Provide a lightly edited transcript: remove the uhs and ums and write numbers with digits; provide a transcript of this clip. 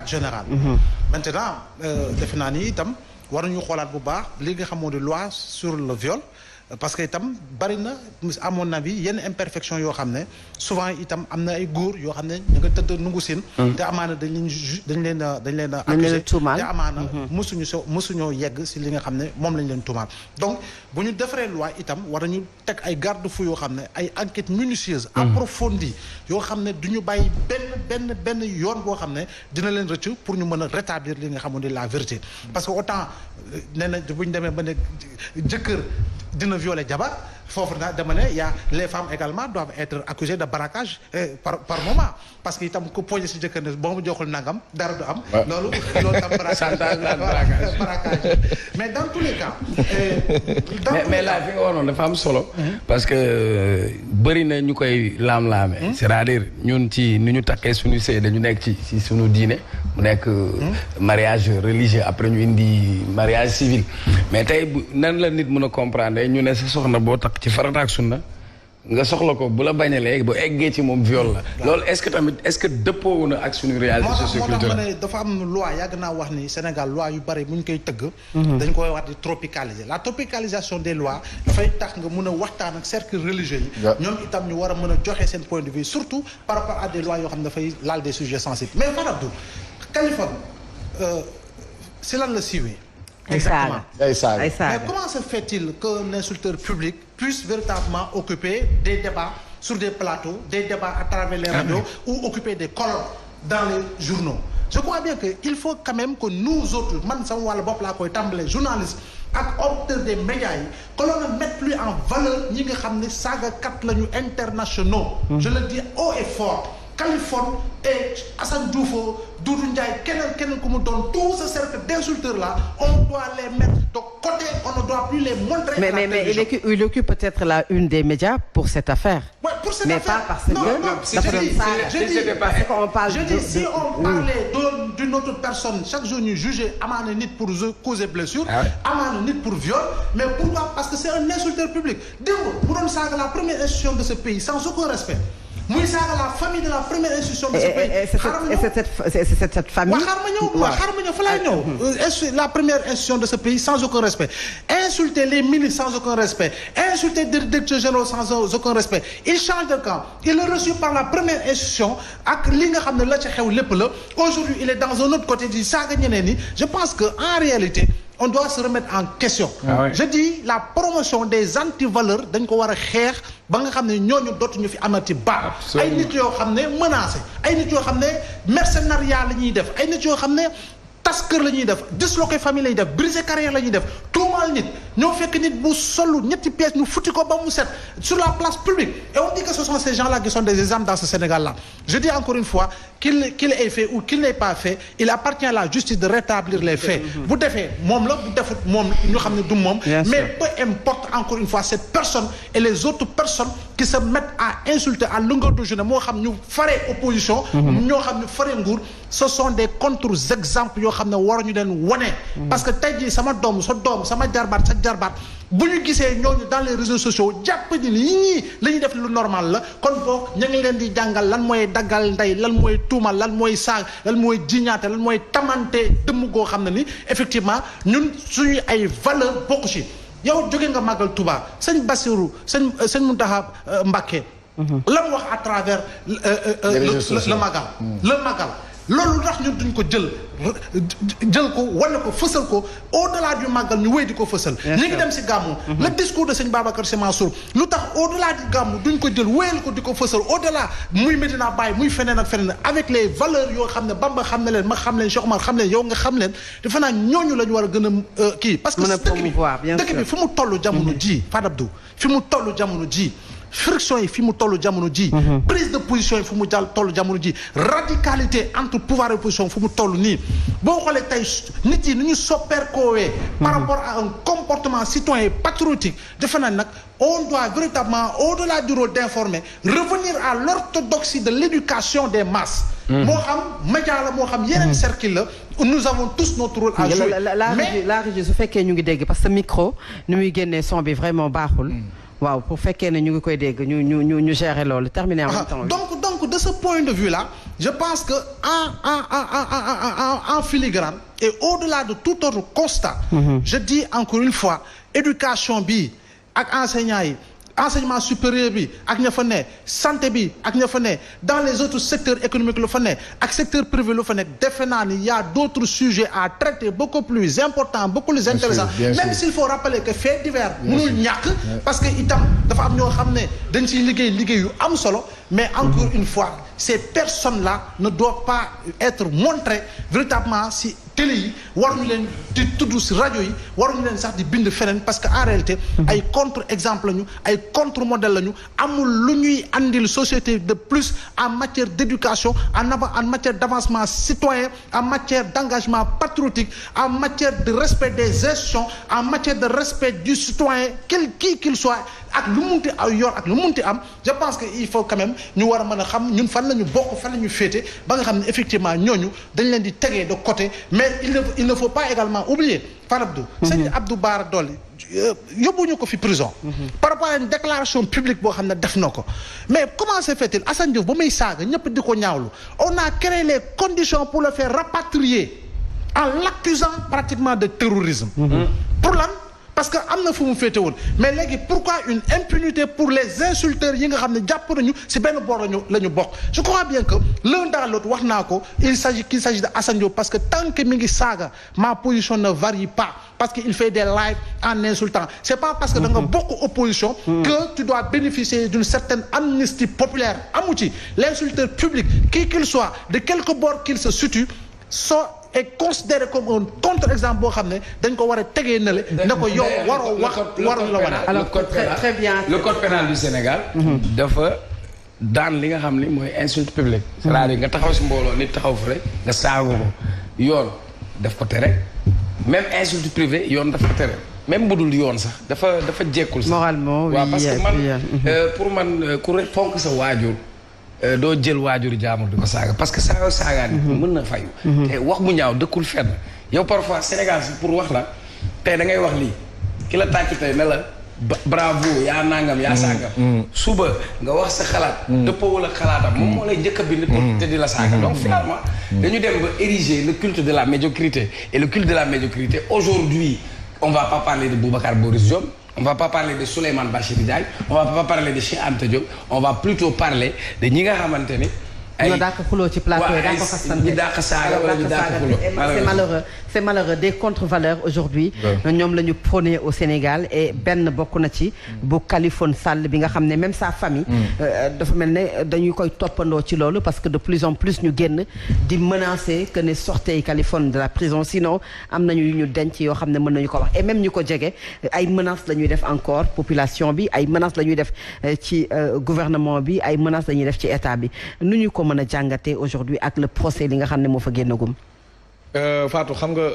général. Maintenant defe naa ni itam war nañu xoolaat bu baax li nga xamoo di loi sur le viol. Parce que itam bari na à mon avis yenn imperfection yoo xam ne souvent itam am na ay góor yoo xam ne ñu nga tëdd nungu siin te amaana dañ leen a accusé te amaana mësuñoo yegg si li nga xam ne moom lañ leen tuumaal donc bu ñu defaree loi itam war nañu teg ay garde-fou yoo xam ne ay enquêtes minutieuses approfondies yoo xam ne du ñu bàyyi benn yoon boo xam ne dina leen rëcc pour ñu mën a rétablir li nga xamoon di la vérité parce que autant nee na bu ñu demee ba ne jëkkër dina violer jabar foofu na dama ne y a les femmes également doivent être accusées de braquage par moment parce que itam ku poñe si jëkkër ne boo mu joxul nangam dara du am loolu tam braquage mais dans tous les cas mais là fi nga woonoon dafa am solo parce que bëri na ñu koy laam-laame c'est-à-dire ñun ci ni ñu takkee suñu sëy dañu nekk ci suñu diine mu nekk mariage religieux après ñu indi mariage civil mais tey nan la nit mën a comprendre ñu ne sa soxna boo takk ci farata ak sunna nga soxla ko bu la bañalee bu eggee ci moom viol la loolu est-ce que dëppoo na ak suñu réalité socioculturelle moo tax ma ne dafa am loi yàgg naa wax ni Sénégal loi yu bari bu ñu koy tëgg dañ koy wax di tropicaliser la tropicalisation des lois dafay tax nga mën a waxtaan ak cercle religieux yi ñoom itam ñu war a mën a joxe seen point de vue surtout par rapport à des lois yoo xam ne dafay laal des sujets sensibles mais Fadabdou Kaliphone si lan la siiwee exactement mais comment se fait-il qu'un insulteur public puisse véritablement occuper des débats sur des plateaux des débats à travers les radios ou occuper des colonnes dans les journaux je crois bien que il faut quand même que nous autres man sama wàllu bopp laa koy tàmbalee journalistes ak acteurs des médias yi que l'on ne mette plus en valeur ñi nga xam ne saagakat lañu internationaux je le dis haut et fort Kaliphone et Assane Dioufo Doudou Ndiaye keneen ku mu doon tout ce cercle d'insulteurs là on doit les mettre de côté on ne doit plus les montrer. mais il occupe peut-être la une des médias pour cette affaire. Ouais, pour cette mais affaire. Pas parce que je dis si on parlait d'une autre personne chaque jour ñu juger amaana nit pour causer blessure. amaana nit pour viol mais pourquoi parce que c'est un insulteur public démb bu doon saaga la première institution de ce pays sans aucun respect. muy saaga la famille de la première institution de ce pays. c'est cette famille. xaaral ma ñëw fa laay ñëw. la première institution de ce pays sans aucun respect. insulter les ministres sans aucun respect. insulter des directeurs généraux sans aucun respect. il change de camp. il est reçu par la première institution ak li nga xam ne la ca xew lépp la. aujourd'hui il est dans un autre côté di saaga ñeneen ñi je pense que en réalité. on doit se remettre en question. Je dis la promotion des antivaleurs dañ ko war a xeex ba nga xam ne ñooñu dootuñu fi amati ba. ay nit yoo xam ne menacé ay nit yoo xam ne mercenariat la ñuy def ay nit yoo xam ne tas kër la ñuy def disloquer famille la ñuy def briser carrière la ñuy def tuumaal nit ñoo fekk nit bu solu ñetti pièces ñu futti ko ba mu set sur la place publique et on dit que ce sont ces gens-là qui sont des exemples dans ce Sénégal-là. Je dis encore une fois qu'il ait fait ou qu'il n'ait pas fait il appartient à la justice de rétablir les faits. bu defee moom la bu defut moom ñu xam ne du moom. mais peu importe encore une fois cette personne et les autres personnes qui se mettent à insulter à longueur de journée moo xam ñu faree opposition. ñoo xam ñu faree nguur ce sont des contre-exemples yoo xam ne waruñu leen wane. parce que tey jii sama doom sa doom sama jarbaat sa jarbaat bu ñu gisee ñooñu dans les réseaux sociaux jàpp ni ñii la ñuy def lu normal la kon boog ñu ngi leen di jàngal lan mooy daggal ndey lan mooy tuumal lan mooy saag lan mooy jiñaate lan mooy tamante dëmm goo xam ne ni effectivement ñun suñu ay valeur bokku ci yow jóge nga màggal Touba sëñ Bassirou sëñ Mountakha Mbacké lan wax à travers le magal loolu tax ñun duñ ko jël ko wane ko fësal ko au-delà du màggal ñu wéy di ko fësal ñu ngi dem si gàmmu le discours de sëñ Babacar Sy Mansour lu tax au-delà du gàmmu duñ ko jël wéyal ko di ko fësal au-delà muy Medina Baye muy feneen ak feneen avec les valeurs yoo xam ne Bamba xam ne leen ma xam leen Cheikh Omar xam leen yow nga xam leen defe naa ñooñu la ñu war a gën a kii parce que dëkk bi fi mu toll jamono ji Fadabdou fi mu toll jamono ji friction yi fi mu toll jamono ji prise de position yi fu mu toll jamono ji radicalité entre pouvoir et opposition fu mu toll nii boo xoolee tey nit yi ni ñu soppeekoowee par rapport à un comportement citoyen patriotique defe naa nag on doit véritablement au-delà du rôle d'informer revenir à l'orthodoxie de l'éducation des masses moo xam média la moo xam yeneen cercle la nous avons tous notre rôle à jouer la régie su fekkee ñu ngi dégg parce que micro ni muy génnee son bi vraiment baaxul waaw pour fekkee ne ñu ngi koy dégg ñu gérer loolu terminer en même temps donc donc de ce point de vue là je pense que en filigrane et au-delà de tout autre constat je dis encore une fois éducation bi ak enseignants yi enseignement supérieur bi ak ña fa ne santé bi ak ña fa ne dans les autres secteurs économiques lu fa ne ak secteur privé lu fa nekk defe naa ni y a d'autres sujets à traiter beaucoup plus importants beaucoup plus intéressants même s'il faut rappeler que faits divers mënul ñàkk parce que itam dafa am ñoo xam ne dañ ciy liggéey yu am solo mais encore une fois ces personnes-là ne doivent pas être montrées véritablement si télé yi waruñu leen di tudd si rajo yi waruñu leen sax di bind feneen parce que en réalité ay contre-exemple lañu ay contre-modèle lañu amul lu ñuy andil société de plus en matière d'éducation en matière d'avancement citoyen en matière d'engagement patriotique en matière de respect des institutions en matière de respect du citoyen qu'il soit ak lu munti yor ak lu munti am je pense que il faut quand même ñu war a mën a xam ñun fan la ñu bokk fan la ñu féete ba nga xam ne effectivement ñooñu dañ leen di tegee de côté mais il ne faut pas également oublier Far Abdou sëñ Abdou Bara Dolly yóbbuñu ko fi prison par rapport à une déclaration publique boo xam ne def na ko mais comment se fait-il Assane Diouf ba muy saaga ñëpp di ko ñaawlu on a créé les conditions pour le faire rapatrier en l'accusant pratiquement de terrorisme pour lan parce que am na fu mu féete woon mais léegi pourquoi une impunité pour les insulteurs yi nga xam ne jàpp nañu si benn boor la ñu bokk je crois bien que l'un dans l'autre wax naa ko qu'il s'agit de Assane Diop parce que tant que mi ngi saaga ma position ne varie pas parce que il fait des lives en insultant c'est pas parce que da nga bokk opposition que tu dois bénéficier d'une certaine amnistie populaire amu ci l'insulteur public qui qu'il soit de quelque bord qu'il se situe est considéré comme un contre-exemple boo xam ne dañ ko war a tegee na le ne ko yow waroo wax waroo la wana alors très bien le code pénal du Sénégal dafa daan li nga xam ni mooy insulte publique c'est-à-dire nga taxaw si mbooloo nit taxaw fële nga saago ko yoon daf ko tere même insulte privée yoon daf ko tere même budul yoon sax dafa jekkul sax moralement waaw parce que man pour man ku fonk sa waajur doo jël waajuri jaamur di ko saaga parce que saagaan mën na fayu te wax bu ñaaw dëkkul fenn yow parfois Sénégal si pour wax la tey da ngay wax lii ki la tàcc tey ne la bravo yaa nangam yaa sangam suba nga wax sa xalaat dëppoowul ak xalaatam moom moo lay njëkk a bind te di la saaga donc finalement dañu dem ba ériger le culte de la médiocrité et le culte de la médiocrité aujourd'hui on va pas parler de Boubacar Boris Diop on va pas parler de Souleymane Bachir Diagne on va pas parler de Cheikh Anta Diop on va plutôt parler de ñi nga xamante ni ay ñoo dàq xuloo ci plateau yi dàq ko xasante ñi dàq saaga wala ñi dàq xuloo c'est malheureux des contre-valeurs aujourd'hui ñoom la ñu prôné au Sénégal et benn bokk na ci bu Khaliphone Sall bi nga xam ne même sa famille dafa mel ne dañuy koy toppandoo ci loolu parce que de plus en plus ñu génn di menacer que ne sortez Khaliphone de la prison sinon am nañu yu ñu denc yoo xam ne mën nañu ko wax et même ñu ko jege ay menaces la ñuy def encore population bi ay menaces la ñuy def ci gouvernement bi ay menaces la ñuy def ci état bi nu ñu ko mën a jàngatee aujourd'hui ak le procès li nga xam ne moo fa génnagum Fatou xam nga